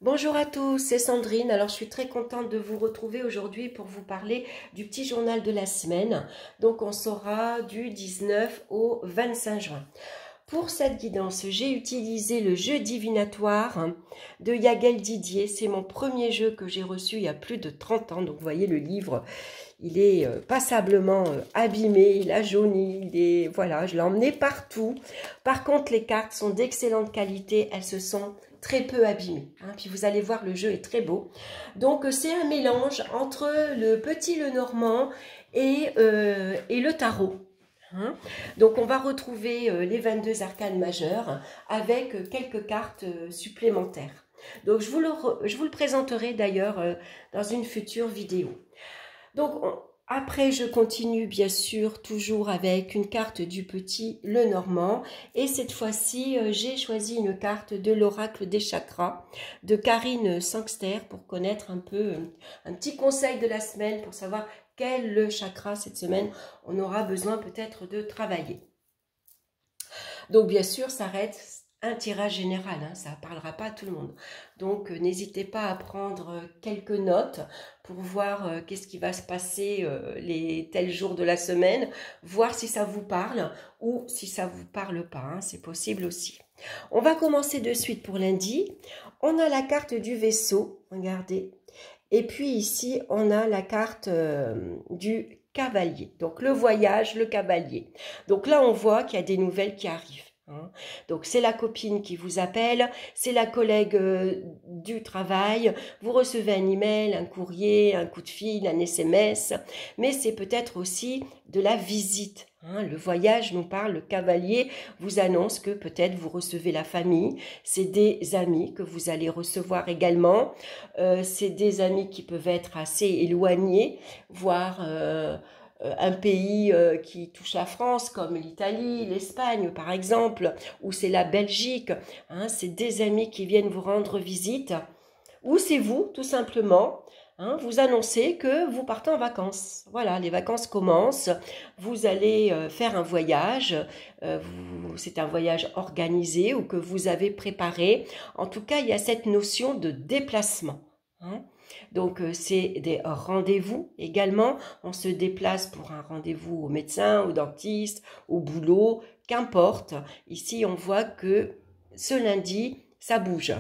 Bonjour à tous, c'est Sandrine. Alors je suis très contente de vous retrouver aujourd'hui pour vous parler du petit journal de la semaine. Donc on sera du 19 au 25 juin. Pour cette guidance, j'ai utilisé le jeu divinatoire de Yaël Didier. C'est mon premier jeu que j'ai reçu il y a plus de 30 ans. Donc vous voyez le livre, il est passablement abîmé, il a jauni, voilà, je l'ai emmené partout. Par contre, les cartes sont d'excellente qualité, elles se sont très peu abîmées. Puis vous allez voir, le jeu est très beau. Donc c'est un mélange entre le petit Lenormand et le tarot. Donc on va retrouver les 22 arcanes majeures avec quelques cartes supplémentaires. Donc je vous le présenterai d'ailleurs dans une future vidéo. Donc après je continue bien sûr toujours avec une carte du petit Lenormand et cette fois-ci j'ai choisi une carte de l'oracle des chakras de Karine Sangster pour connaître un peu un petit conseil de la semaine pour savoir quel chakra cette semaine on aura besoin peut-être de travailler. Donc bien sûr ça reste un tirage général, ça ne parlera pas à tout le monde. Donc n'hésitez pas à prendre quelques notes pour voir qu'est-ce qui va se passer les tels jours de la semaine, voir si ça vous parle ou si ça ne vous parle pas, c'est possible aussi. On va commencer de suite pour lundi. On a la carte du vaisseau, regardez. Et puis ici, on a la carte du cavalier. Donc le voyage, le cavalier. Donc là, on voit qu'il y a des nouvelles qui arrivent. Donc c'est la copine qui vous appelle, c'est la collègue du travail, vous recevez un email, un courrier, un coup de fil, un SMS, mais c'est peut-être aussi de la visite. Le voyage nous parle, le cavalier vous annonce que peut-être vous recevez la famille, c'est des amis que vous allez recevoir également, c'est des amis qui peuvent être assez éloignés, voire un pays qui touche la France comme l'Italie, l'Espagne par exemple, ou c'est la Belgique, c'est des amis qui viennent vous rendre visite, ou c'est vous tout simplement, vous annoncez que vous partez en vacances. Voilà, les vacances commencent, vous allez faire un voyage, c'est un voyage organisé ou que vous avez préparé. En tout cas, il y a cette notion de déplacement. Donc, c'est des rendez-vous également. On se déplace pour un rendez-vous au médecin, au dentiste, au boulot, qu'importe. Ici, on voit que ce lundi, ça bouge.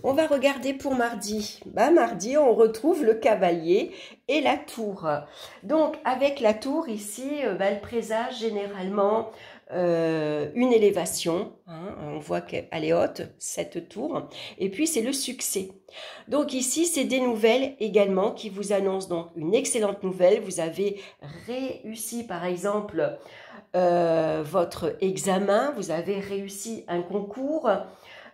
On va regarder pour mardi. Mardi, on retrouve le cavalier et la tour. Donc, avec la tour, ici, elle présage généralement une élévation. On voit qu'elle est haute, cette tour. Et puis, c'est le succès. Donc, ici, c'est des nouvelles également qui vous annoncent donc une excellente nouvelle. Vous avez réussi, par exemple, votre examen. Vous avez réussi un concours.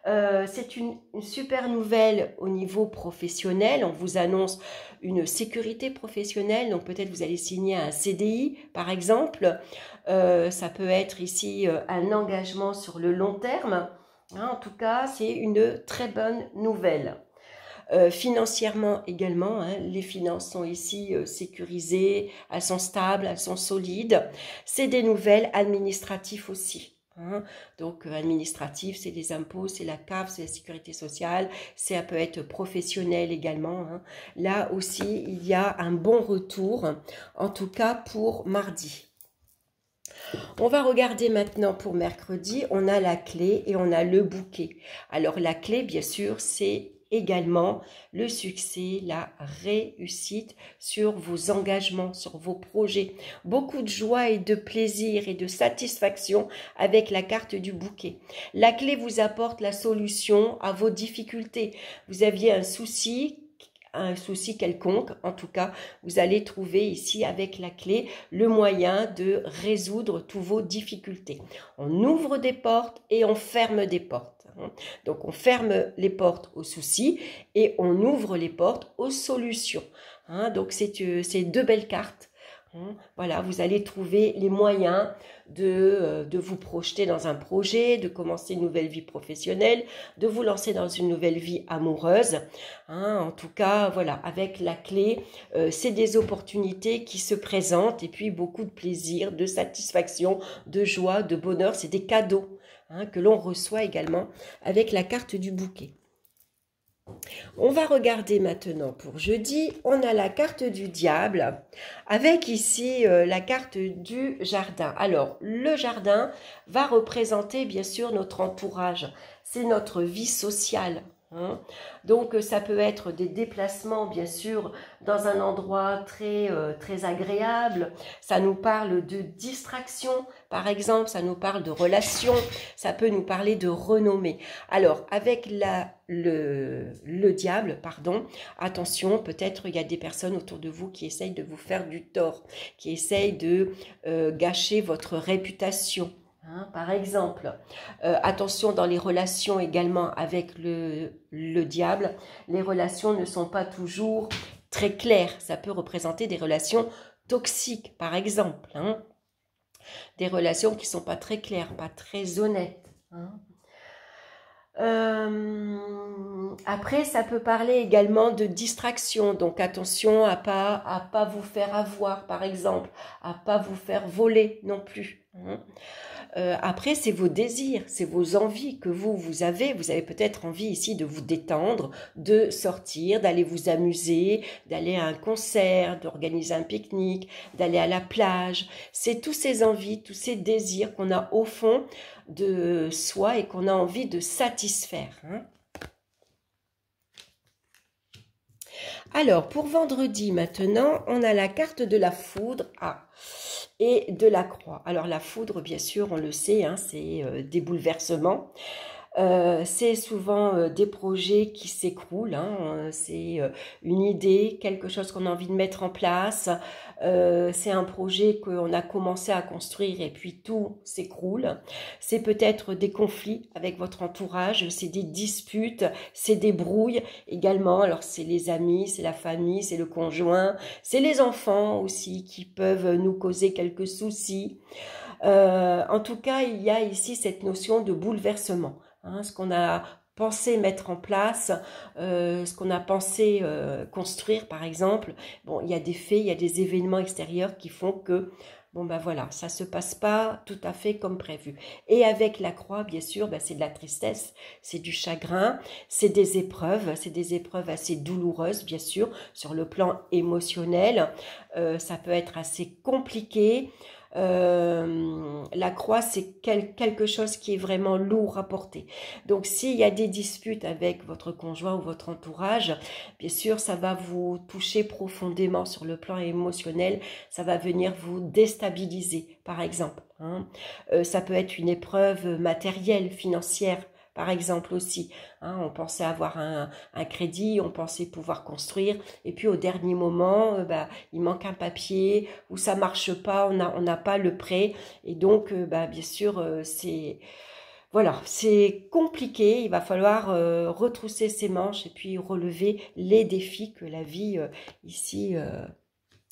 C'est une super nouvelle au niveau professionnel. On vous annonce une sécurité professionnelle. Donc peut-être vous allez signer un CDI par exemple. Ça peut être ici un engagement sur le long terme. En tout cas, c'est une très bonne nouvelle. Financièrement également, les finances sont ici sécurisées, elles sont stables, elles sont solides. C'est des nouvelles administratives aussi. Donc administratif, c'est les impôts, c'est la CAF, c'est la sécurité sociale, ça peut être professionnel également. Là aussi, il y a un bon retour, en tout cas pour mardi. On va regarder maintenant pour mercredi, on a la clé et on a le bouquet. Alors la clé, bien sûr, c'est également le succès, la réussite sur vos engagements, sur vos projets. Beaucoup de joie et de plaisir et de satisfaction avec la carte du bouquet. La clé vous apporte la solution à vos difficultés. Vous aviez un souci quelconque, en tout cas, vous allez trouver ici avec la clé le moyen de résoudre toutes vos difficultés. On ouvre des portes et on ferme des portes. Donc, on ferme les portes aux soucis et on ouvre les portes aux solutions. Donc, c'est deux belles cartes. Voilà, vous allez trouver les moyens de vous projeter dans un projet, de commencer une nouvelle vie professionnelle, de vous lancer dans une nouvelle vie amoureuse. En tout cas, voilà, avec la clé, c'est des opportunités qui se présentent et puis beaucoup de plaisir, de satisfaction, de joie, de bonheur, c'est des cadeaux. hein, que l'on reçoit également avec la carte du bouquet. On va regarder maintenant pour jeudi, on a la carte du diable avec ici la carte du jardin. Alors, le jardin va représenter bien sûr notre entourage, c'est notre vie sociale. Hein. Donc, ça peut être des déplacements, bien sûr, dans un endroit très agréable. Ça nous parle de distraction, par exemple, ça nous parle de relations, ça peut nous parler de renommée. Alors, avec le diable, pardon, attention, peut-être il y a des personnes autour de vous qui essayent de vous faire du tort, qui essayent de gâcher votre réputation. Hein, par exemple, attention dans les relations également avec le diable, les relations ne sont pas toujours très claires, ça peut représenter des relations toxiques par exemple, hein, des relations qui ne sont pas très claires, pas très honnêtes. Hein. Après, ça peut parler également de distraction, donc attention à pas vous faire avoir par exemple, à pas vous faire voler non plus. Hein. Après, c'est vos désirs, c'est vos envies que vous avez. Vous avez peut-être envie ici de vous détendre, de sortir, d'aller vous amuser, d'aller à un concert, d'organiser un pique-nique, d'aller à la plage. C'est tous ces envies, tous ces désirs qu'on a au fond de soi et qu'on a envie de satisfaire. Hein. Alors, pour vendredi maintenant, on a la carte de la foudre. Et de la croix. Alors la foudre, bien sûr, on le sait, hein, c'est des bouleversements. C'est souvent des projets qui s'écroulent, hein, c'est une idée, quelque chose qu'on a envie de mettre en place, c'est un projet qu'on a commencé à construire et puis tout s'écroule. C'est peut-être des conflits avec votre entourage, c'est des disputes, c'est des brouilles également. Alors c'est les amis, c'est la famille, c'est le conjoint, c'est les enfants aussi qui peuvent nous causer quelques soucis. En tout cas, il y a ici cette notion de bouleversement. Hein, ce qu'on a pensé mettre en place, ce qu'on a pensé construire par exemple, bon, il y a des faits, il y a des événements extérieurs qui font que, bon ben voilà, ça se passe pas tout à fait comme prévu. Et avec la croix, bien sûr, ben, c'est de la tristesse, c'est du chagrin, c'est des épreuves assez douloureuses, bien sûr, sur le plan émotionnel, ça peut être assez compliqué. La croix, c'est quelque chose qui est vraiment lourd à porter. Donc, s'il y a des disputes avec votre conjoint ou votre entourage, bien sûr, ça va vous toucher profondément sur le plan émotionnel. Ça va venir vous déstabiliser, par exemple. Hein. Ça peut être une épreuve matérielle, financière, par exemple aussi. Hein, on pensait avoir un crédit, on pensait pouvoir construire, et puis au dernier moment, il manque un papier, ou ça marche pas, on n'a pas le prêt, et donc bien sûr, voilà, c'est compliqué, il va falloir retrousser ses manches et puis relever les défis que la vie ici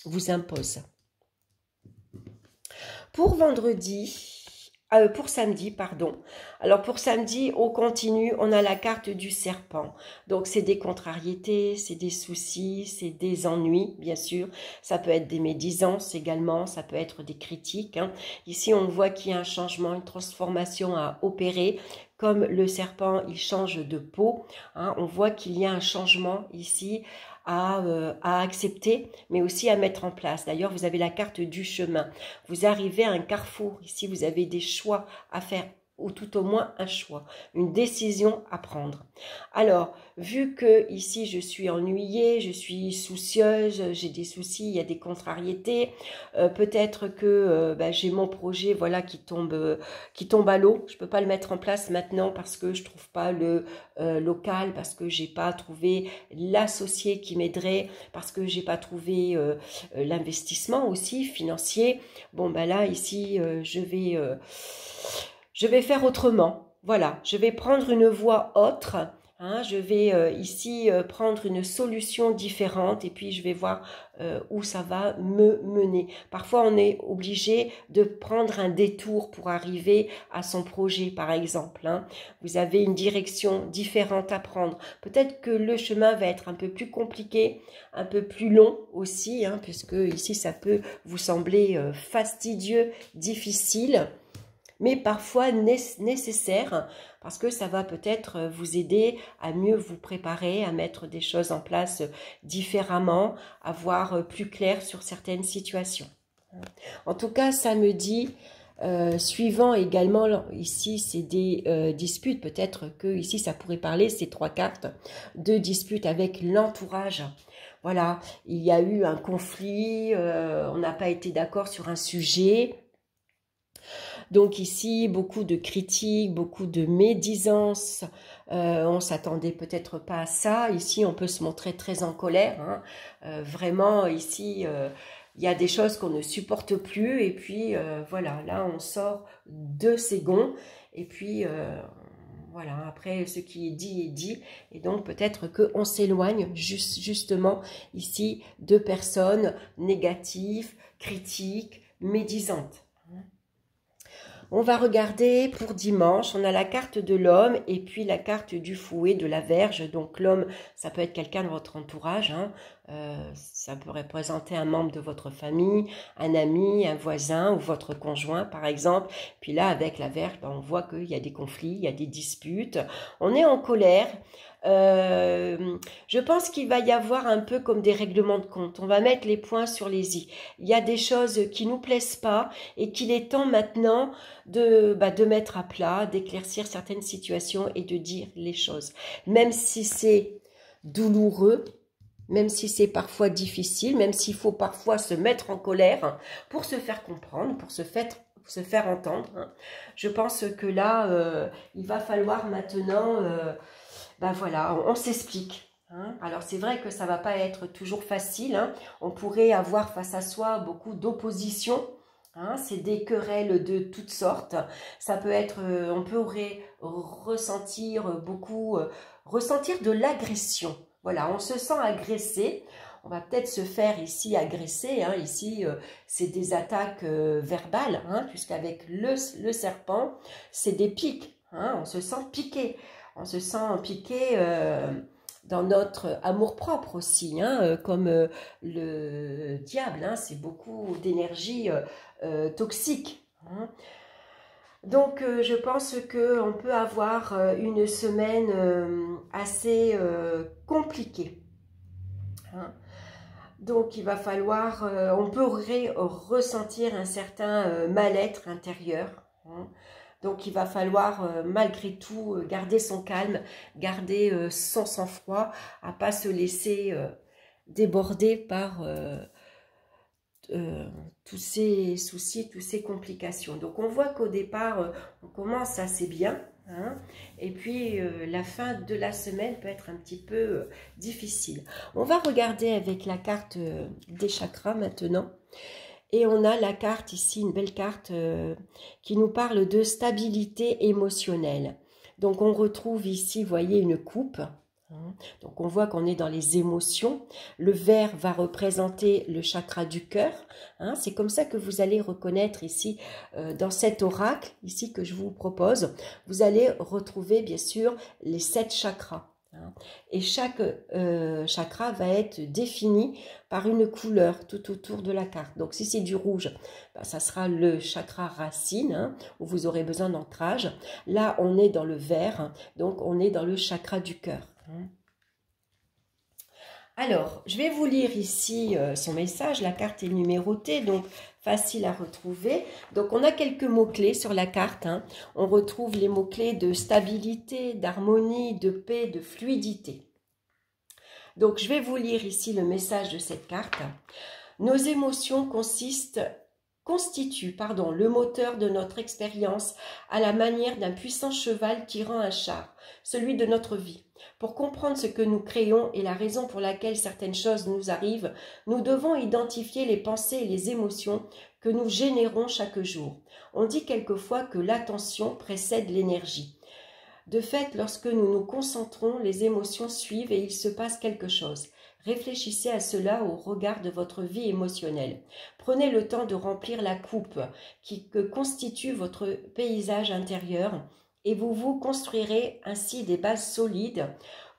vous impose. Pour samedi, pardon. Alors pour samedi, on continue, on a la carte du serpent. Donc c'est des contrariétés, c'est des soucis, c'est des ennuis, bien sûr. Ça peut être des médisances également, ça peut être des critiques. Hein. Ici, on voit qu'il y a un changement, une transformation à opérer. Comme le serpent, il change de peau. Hein, on voit qu'il y a un changement ici à accepter, mais aussi à mettre en place. D'ailleurs, vous avez la carte du chemin. Vous arrivez à un carrefour. Ici, vous avez des choix à faire, ou tout au moins un choix, une décision à prendre. Alors, vu que ici je suis ennuyée, je suis soucieuse, j'ai des soucis, il y a des contrariétés, peut-être que j'ai mon projet voilà qui tombe à l'eau. Je peux pas le mettre en place maintenant parce que je trouve pas le local, parce que j'ai pas trouvé l'associé qui m'aiderait, parce que j'ai pas trouvé l'investissement aussi financier. Bon là ici je vais faire autrement. Voilà, je vais prendre une voie autre. Hein, je vais ici prendre une solution différente et puis je vais voir où ça va me mener. Parfois, on est obligé de prendre un détour pour arriver à son projet, par exemple. Hein. Vous avez une direction différente à prendre. Peut-être que le chemin va être un peu plus compliqué, un peu plus long aussi, hein, puisque ici, ça peut vous sembler fastidieux, difficile. mais parfois nécessaire, parce que ça va peut-être vous aider à mieux vous préparer, à mettre des choses en place différemment, à voir plus clair sur certaines situations. En tout cas, ça me dit, suivant également, ici c'est des disputes, peut-être que ici ça pourrait parler, ces 3 cartes, de disputes avec l'entourage. Voilà, il y a eu un conflit, on n'a pas été d'accord sur un sujet. Donc ici, beaucoup de critiques, beaucoup de médisance. On s'attendait peut-être pas à ça. Ici, on peut se montrer très en colère. Hein. Vraiment, ici, il y a des choses qu'on ne supporte plus. Et puis, voilà, là, on sort de ses gonds. Et puis, voilà, après, ce qui est dit. Et donc, peut-être qu'on s'éloigne justement ici de personnes négatives, critiques, médisantes. On va regarder pour dimanche, on a la carte de l'homme et puis la carte du fouet, de la Vierge. Donc l'homme, ça peut être quelqu'un de votre entourage, hein. Ça peut représenter un membre de votre famille, un ami, un voisin ou votre conjoint par exemple. Puis là, avec la Vierge, on voit qu'il y a des conflits, il y a des disputes. On est en colère. Je pense qu'il va y avoir un peu comme des règlements de compte. On va mettre les points sur les i. Il y a des choses qui nous plaisent pas et qu'il est temps maintenant de mettre à plat, d'éclaircir certaines situations et de dire les choses. Même si c'est douloureux, même si c'est parfois difficile, même s'il faut parfois se mettre en colère pour se faire comprendre, pour se faire entendre. Je pense que là, il va falloir maintenant... voilà, on s'explique. Hein. Alors c'est vrai que ça va pas être toujours facile. Hein. On pourrait avoir face à soi beaucoup d'opposition. Hein. C'est des querelles de toutes sortes. Ça peut être, on pourrait ressentir beaucoup, ressentir de l'agression. Voilà, on se sent agressé. On va peut-être se faire ici agresser. Hein. Ici, c'est des attaques verbales, hein, puisqu'avec le serpent, c'est des pics. Hein. On se sent piqué. On se sent piqué dans notre amour-propre aussi, hein, comme le diable, hein, c'est beaucoup d'énergie toxique. Hein. Donc, je pense qu'on peut avoir une semaine assez compliquée. Hein. Donc, il va falloir, on peut ressentir un certain mal-être intérieur. Hein. Donc, il va falloir, malgré tout, garder son calme, garder son sang-froid, à ne pas se laisser déborder par tous ces soucis, toutes ces complications. Donc, on voit qu'au départ, on commence assez bien. Hein, et puis, la fin de la semaine peut être un petit peu difficile. On va regarder avec la carte des chakras maintenant. Et on a la carte ici, une belle carte qui nous parle de stabilité émotionnelle. Donc on retrouve ici, vous voyez, une coupe. Hein. Donc on voit qu'on est dans les émotions. Le vert va représenter le chakra du cœur. Hein. C'est comme ça que vous allez reconnaître ici, dans cet oracle, ici que je vous propose, vous allez retrouver bien sûr les 7 chakras. Et chaque chakra va être défini par une couleur tout autour de la carte. Donc si c'est du rouge, ça sera le chakra racine, hein, où vous aurez besoin d'ancrage. Là, on est dans le vert, hein, donc on est dans le chakra du cœur. Hein. Alors, je vais vous lire ici son message. La carte est numérotée, donc facile à retrouver. Donc, on a quelques mots-clés sur la carte. Hein. On retrouve les mots-clés de stabilité, d'harmonie, de paix, de fluidité. Donc, je vais vous lire ici le message de cette carte. Nos émotions constituent le moteur de notre expérience à la manière d'un puissant cheval tirant un char, celui de notre vie. Pour comprendre ce que nous créons et la raison pour laquelle certaines choses nous arrivent, nous devons identifier les pensées et les émotions que nous générons chaque jour. On dit quelquefois que l'attention précède l'énergie. De fait, lorsque nous nous concentrons, les émotions suivent et il se passe quelque chose. Réfléchissez à cela au regard de votre vie émotionnelle. Prenez le temps de remplir la coupe que constitue votre paysage intérieur et vous vous construirez ainsi des bases solides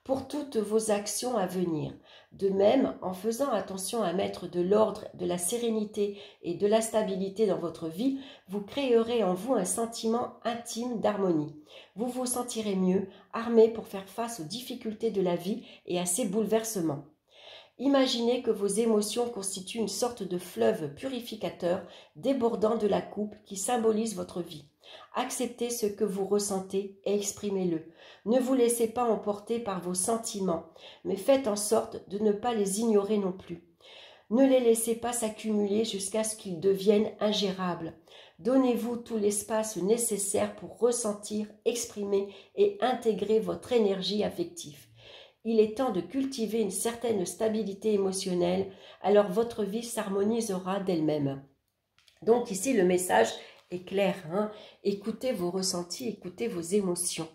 pour toutes vos actions à venir. De même, en faisant attention à mettre de l'ordre, de la sérénité et de la stabilité dans votre vie, vous créerez en vous un sentiment intime d'harmonie. Vous vous sentirez mieux, armé pour faire face aux difficultés de la vie et à ses bouleversements. Imaginez que vos émotions constituent une sorte de fleuve purificateur débordant de la coupe qui symbolise votre vie. Acceptez ce que vous ressentez et exprimez-le. Ne vous laissez pas emporter par vos sentiments, mais faites en sorte de ne pas les ignorer non plus. Ne les laissez pas s'accumuler jusqu'à ce qu'ils deviennent ingérables. Donnez-vous tout l'espace nécessaire pour ressentir, exprimer et intégrer votre énergie affective. Il est temps de cultiver une certaine stabilité émotionnelle, alors votre vie s'harmonisera d'elle-même. Donc ici, le message est clair, hein? Écoutez vos ressentis, écoutez vos émotions.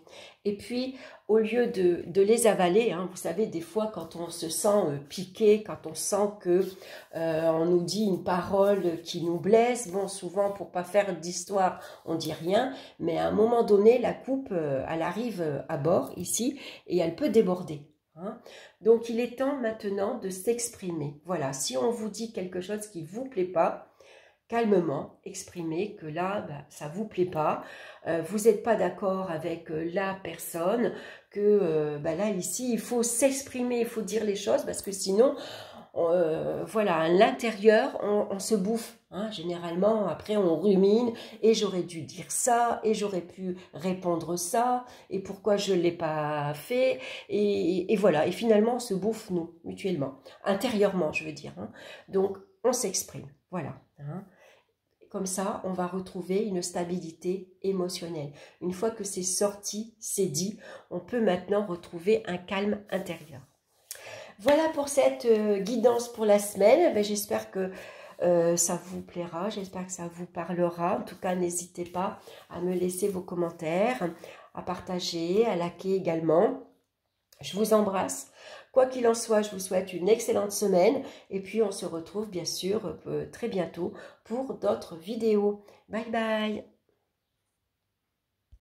Et puis, au lieu de les avaler, hein, vous savez, des fois, quand on se sent piqué, quand on sent que on nous dit une parole qui nous blesse, bon, souvent, pour pas faire d'histoire, on dit rien, mais à un moment donné, la coupe, elle arrive à bord, ici, et elle peut déborder. Hein. Donc, il est temps maintenant de s'exprimer. Voilà, si on vous dit quelque chose qui ne vous plaît pas, calmement exprimez que là, ça ne vous plaît pas, vous n'êtes pas d'accord avec la personne, que là, ici, il faut s'exprimer, il faut dire les choses, parce que sinon, voilà, à l'intérieur, on se bouffe. Hein, généralement, après, on rumine, et j'aurais dû dire ça, et j'aurais pu répondre ça, et pourquoi je ne l'ai pas fait, et voilà, et finalement, on se bouffe, nous, mutuellement, intérieurement, je veux dire. Hein. Donc, on s'exprime, voilà. Hein. Comme ça, on va retrouver une stabilité émotionnelle. Une fois que c'est sorti, c'est dit, on peut maintenant retrouver un calme intérieur. Voilà pour cette guidance pour la semaine. J'espère que ça vous plaira, j'espère que ça vous parlera. En tout cas, n'hésitez pas à me laisser vos commentaires, à partager, à liker également. Je vous embrasse. Quoi qu'il en soit, je vous souhaite une excellente semaine. Et puis, on se retrouve bien sûr très bientôt pour d'autres vidéos. Bye bye.